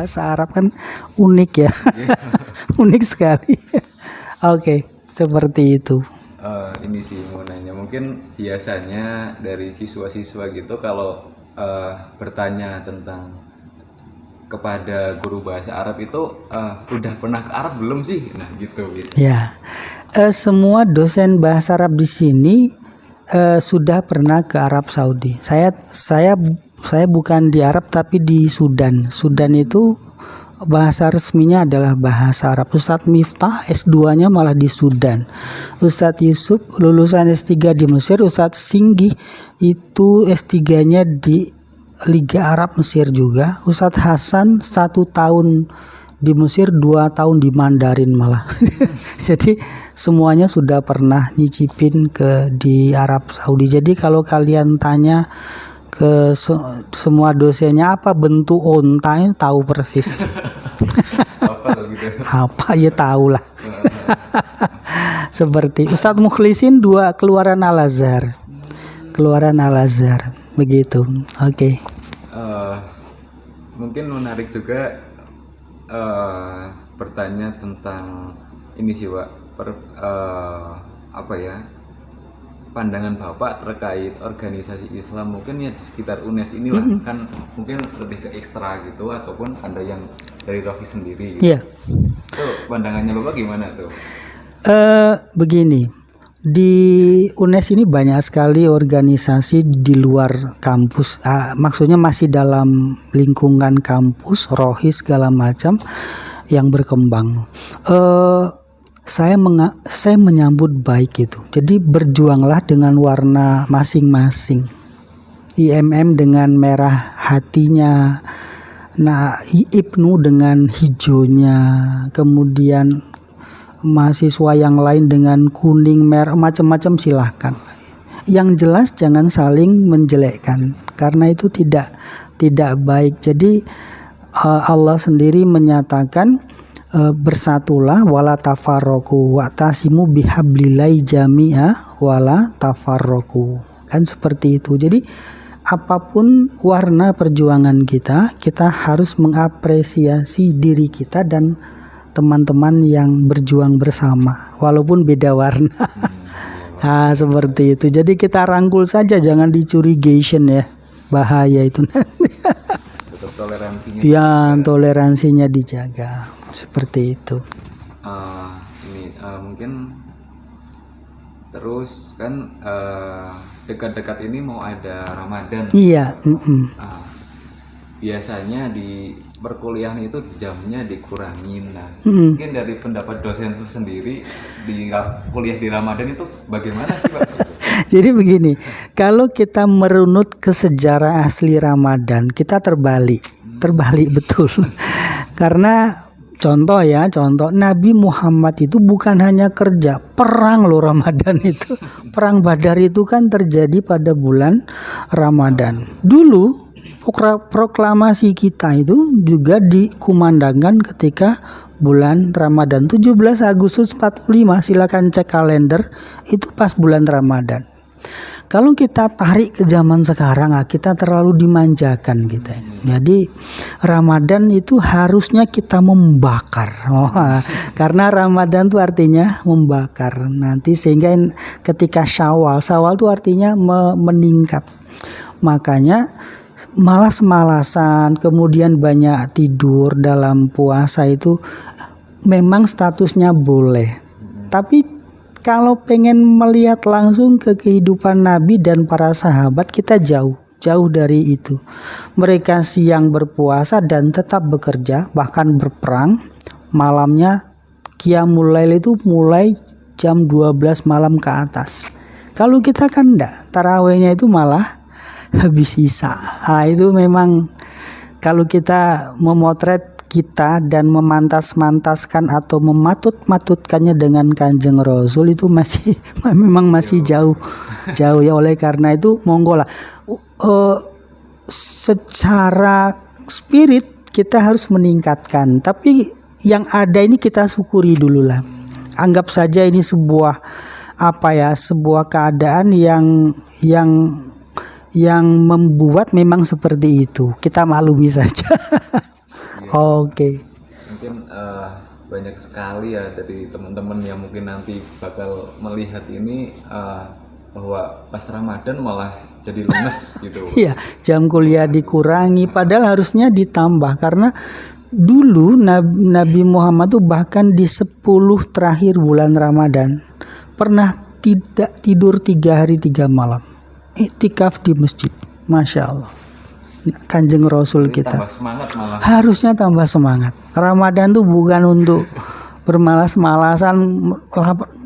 bahasa Arab kan unik ya. Unik sekali. Oke, seperti itu. Ini sih mau nanya, mungkin biasanya dari siswa-siswa gitu kalau bertanya tentang kepada guru bahasa Arab itu udah pernah ke Arab belum sih? Nah gitu. Ya, semua dosen bahasa Arab di sini sudah pernah ke Arab Saudi. Saya bukan di Arab tapi di Sudan. Sudan itu bahasa resminya adalah bahasa Arab. Ustadz Miftah S2-nya malah di Sudan. Ustadz Yusuf lulusan S3 di Mesir. Ustadz Singgi itu S3-nya di Liga Arab Mesir juga. Ustadz Hasan 1 tahun di Mesir, 2 tahun di Mandarin malah. Jadi semuanya sudah pernah nyicipin di Arab Saudi. Jadi kalau kalian tanya ke semua dosennya apa bentuk ontanya, tahu persis. Apa ya, tahu lah. Seperti Ustadz Mukhlisin 2 keluaran Al-Azhar. Keluaran Al-Azhar begitu. Oke. Mungkin menarik juga bertanya tentang ini sih Pak, apa ya, pandangan Bapak terkait organisasi Islam mungkin ya di sekitar UNES inilah. Kan mungkin lebih ke ekstra gitu ataupun ada yang dari Rofi sendiri gitu. Iya. Tuh pandangannya Bapak gimana tuh? Begini, di UNES ini banyak sekali organisasi di luar kampus. Maksudnya masih dalam lingkungan kampus, rohi segala macam yang berkembang. Saya menyambut baik itu. Jadi berjuanglah dengan warna masing-masing. IMM dengan merah hatinya, IPNU dengan hijaunya, kemudian mahasiswa yang lain dengan kuning, merah, macam-macam silahkan. Yang jelas jangan saling menjelekkan, karena itu tidak baik. Jadi Allah sendiri menyatakan bersatulah wala tafarroku wa'tasimu bihablillahi jami'a wala tafarroku. Kan seperti itu. Jadi apapun warna perjuangan kita harus mengapresiasi diri kita dan teman-teman yang berjuang bersama walaupun beda warna. Seperti itu. Jadi kita rangkul saja, jangan dicurigation ya. Bahaya itu nanti. Tetap toleransinya. Ya, toleransinya dijaga. Seperti itu. Mungkin terus kan dekat-dekat ini mau ada Ramadan. Iya. Biasanya di perkuliahan itu jamnya dikurangin. Nah, mungkin dari pendapat dosen sendiri di kuliah di Ramadan itu bagaimana sih Pak? Jadi begini, kalau kita merunut ke sejarah asli Ramadan, kita terbalik betul. Karena contoh Nabi Muhammad itu bukan hanya kerja, perang loh Ramadan itu. Perang Badar itu kan terjadi pada bulan Ramadan. Dulu proklamasi kita itu juga dikumandangkan ketika bulan Ramadan 17 Agustus 45. Silakan cek kalender, itu pas bulan Ramadan. Kalau kita tarik ke zaman sekarang, kita terlalu dimanjakan kita. Jadi Ramadan itu harusnya kita membakar. Karena Ramadan itu artinya membakar. Nanti sehingga ketika Syawal itu artinya meningkat. Makanya malas-malasan, kemudian banyak tidur dalam puasa itu memang statusnya boleh. Tapi kalau pengen melihat langsung ke kehidupan Nabi dan para sahabat, kita jauh dari itu. Mereka siang berpuasa dan tetap bekerja, bahkan berperang. Malamnya Qiyamul Lail itu mulai jam 12 malam ke atas. Kalau kita kan enggak, tarawihnya itu malah habis Isya. Itu memang kalau kita memotret kita dan memantas-mantaskan atau mematut-matutkannya dengan Kanjeng Rasul itu memang masih jauh ya. Oleh karena itu monggo lah, secara spirit kita harus meningkatkan, tapi yang ada ini kita syukuri dulu lah. Anggap saja ini sebuah keadaan yang membuat memang seperti itu. Kita maklumi saja. Oke. Mungkin banyak sekali ya dari teman-teman yang mungkin nanti bakal melihat ini bahwa pas Ramadan malah jadi lemes gitu. Iya, jam kuliah dikurangi padahal harusnya ditambah karena dulu Nabi Muhammad tuh bahkan di 10 terakhir bulan Ramadan pernah tidak tidur 3 hari 3 malam. Iktikaf di masjid. Masya Allah. Kanjeng Rasul Jadi kita. tambah semangat malah. Harusnya tambah semangat. Ramadan tuh bukan untuk bermalas-malasan,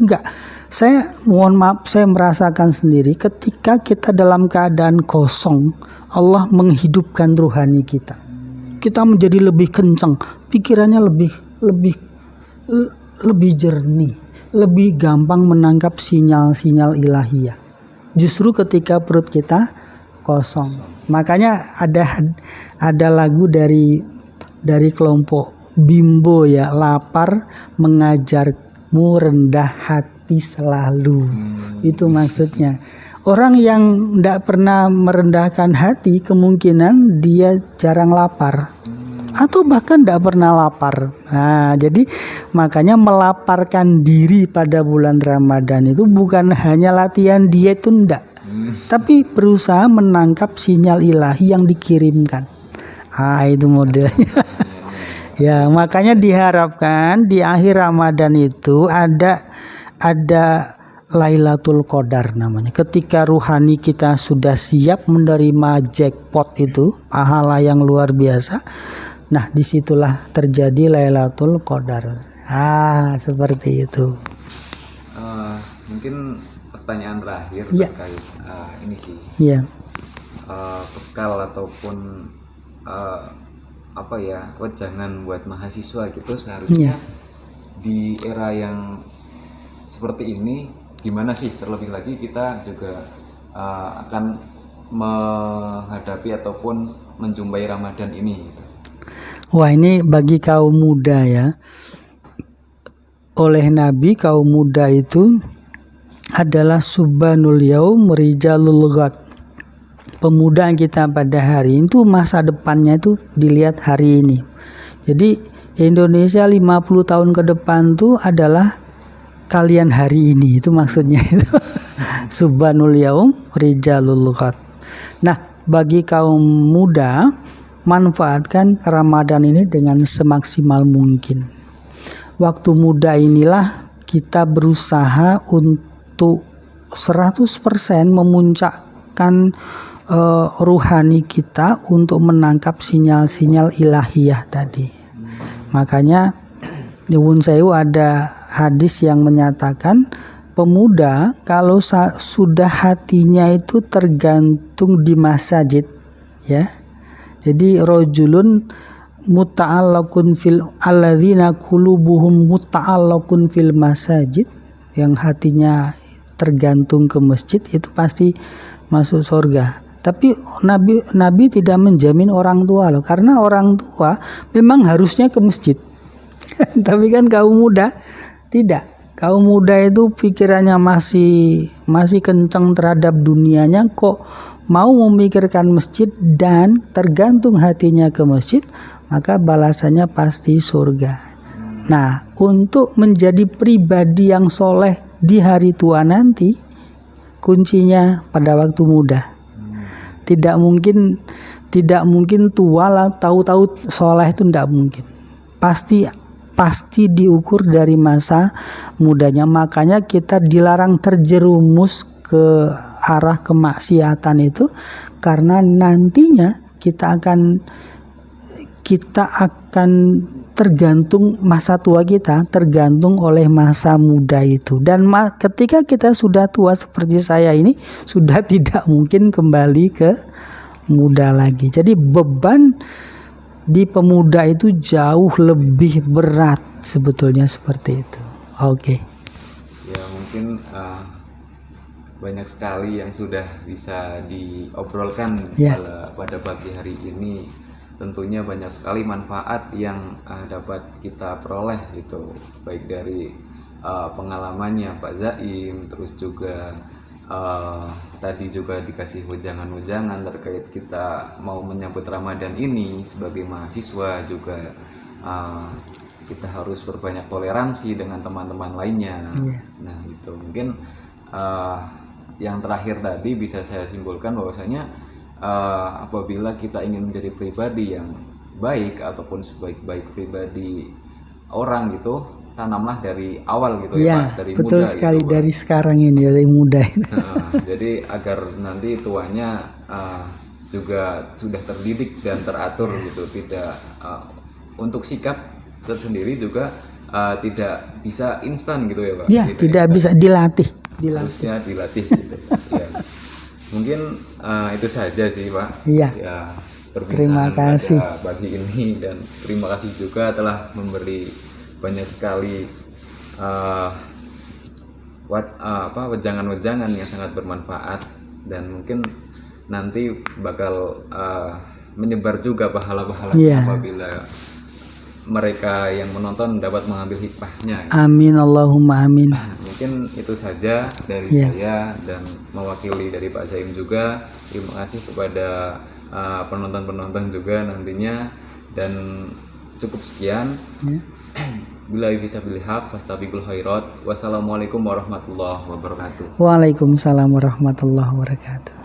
enggak. Saya mohon maaf, saya merasakan sendiri ketika kita dalam keadaan kosong, Allah menghidupkan rohani kita. Kita menjadi lebih kencang, pikirannya lebih jernih, lebih gampang menangkap sinyal-sinyal ilahiyah. Justru ketika perut kita kosong. Makanya ada lagu dari kelompok Bimbo ya, lapar mengajarmu rendah hati selalu. Itu maksudnya. Orang yang tidak pernah merendahkan hati kemungkinan dia jarang lapar atau bahkan tidak pernah lapar. Nah, jadi makanya melaparkan diri pada bulan Ramadan itu bukan hanya latihan diet itu enggak, tapi berusaha menangkap sinyal ilahi yang dikirimkan. Itu modelnya. Ya, makanya diharapkan di akhir Ramadan itu ada Lailatul Qadar namanya. Ketika ruhani kita sudah siap menerima jackpot itu, pahala yang luar biasa. Nah, disitulah terjadi Lailatul Qadar. Seperti itu. Mungkin pertanyaan terakhir Ya. terkait ini sih. Ya. Bekal ataupun wejangan buat mahasiswa gitu seharusnya di era yang seperti ini gimana sih, terlebih lagi kita juga akan menghadapi ataupun menjumpai Ramadan ini gitu. Wah, ini bagi kaum muda ya. Oleh Nabi kaum muda itu adalah subhanul yaum rijalul ghad. Pemuda kita pada hari itu masa depannya itu dilihat hari ini. Jadi Indonesia 50 tahun ke depan itu adalah kalian hari ini, itu maksudnya itu. Subhanul yaum rijalul ghad. Nah, bagi kaum muda manfaatkan Ramadan ini dengan semaksimal mungkin. Waktu muda inilah kita berusaha untuk 100% memuncakkan ruhani kita untuk menangkap sinyal-sinyal ilahiyah tadi. Makanya nyuwun sewu ada hadis yang menyatakan pemuda kalau sudah hatinya itu tergantung di masjid ya. Jadi rojulun muta'allaqun fil alladzina qulubuhum muta'allaqun fil masajid, yang hatinya tergantung ke masjid itu pasti masuk surga. Tapi Nabi tidak menjamin orang tua loh, karena orang tua memang harusnya ke masjid. Tapi kan kaum muda tidak. Kaum muda itu pikirannya masih kencang terhadap dunianya, kok mau memikirkan masjid dan tergantung hatinya ke masjid, maka balasannya pasti surga. Nah, untuk menjadi pribadi yang soleh di hari tua nanti, kuncinya pada waktu muda. Tidak mungkin tua lah tahu-tahu soleh, itu tidak mungkin. Pasti diukur dari masa mudanya. Makanya kita dilarang terjerumus ke arah kemaksiatan itu, karena nantinya kita akan tergantung masa tua kita tergantung oleh masa muda itu. Dan ketika kita sudah tua seperti saya ini, sudah tidak mungkin kembali ke muda lagi. Jadi beban di pemuda itu jauh lebih berat sebetulnya, seperti itu. Oke. Ya, mungkin banyak sekali yang sudah bisa diobrolkan pada pagi hari ini. Tentunya banyak sekali manfaat yang dapat kita peroleh gitu, baik dari pengalamannya Pak Zaim, terus juga tadi juga dikasih wejangan-wejangan terkait kita mau menyambut Ramadan ini sebagai mahasiswa juga, kita harus berbanyak toleransi dengan teman-teman lainnya. Nah gitu mungkin yang terakhir tadi bisa saya simpulkan bahwasanya apabila kita ingin menjadi pribadi yang baik ataupun sebaik-baik pribadi orang gitu, tanamlah dari awal gitu ya Pak, dari betul muda sekali gitu, Pak. dari sekarang ini, dari muda. Jadi agar nanti tuanya juga sudah terdidik dan teratur gitu, tidak untuk sikap tersendiri juga tidak bisa instan gitu ya Pak. Ya, tidak bisa dilatih. Harusnya dilatih gitu. Ya. Mungkin itu saja sih Pak. Iya. Ya, Terima perbincangan kasih. pada pagi ini, dan terima kasih juga telah memberi banyak sekali wejangan-wejangan yang sangat bermanfaat, dan mungkin nanti bakal menyebar juga pahala-pahalanya apabila mereka yang menonton dapat mengambil hikmahnya. Amin Allahumma amin. Mungkin itu saja dari saya dan mewakili dari Pak Zaim juga. Terima kasih kepada penonton-penonton juga nantinya, dan cukup sekian. Billahi fisabilil haq fastabiqul khairat. Wassalamualaikum warahmatullahi wabarakatuh. Waalaikumsalam warahmatullahi wabarakatuh.